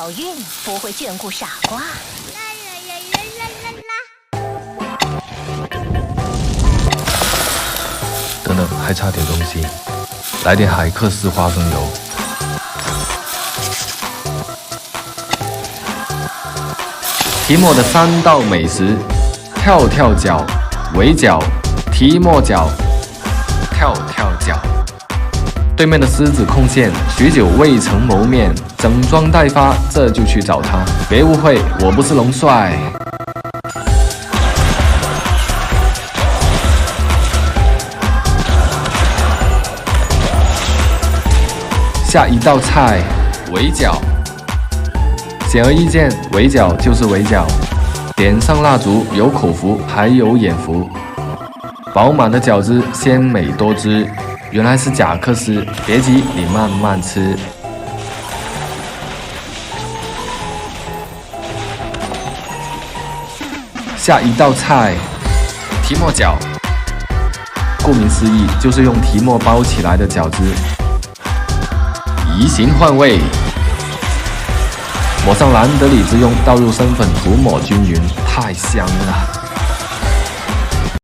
好运不会眷顾傻瓜。等等，还差点东西，来点海克斯花生油。提莫的3道美食：跳跳脚、围剿、提莫脚、跳跳脚。对面的狮子控线，许久未曾谋面，整装待发，这就去找他。别误会，我不是龙帅。下一道菜，围剿。显而易见，围剿就是围剿。点上蜡烛，有口福，还有眼福。饱满的饺子，鲜美多汁。原来是贾克斯，别急，你慢慢吃。下一道菜，提莫饺。顾名思义，就是用提莫包起来的饺子。移形换位，抹上蓝德里之用，倒入生粉，涂抹均匀，太香了。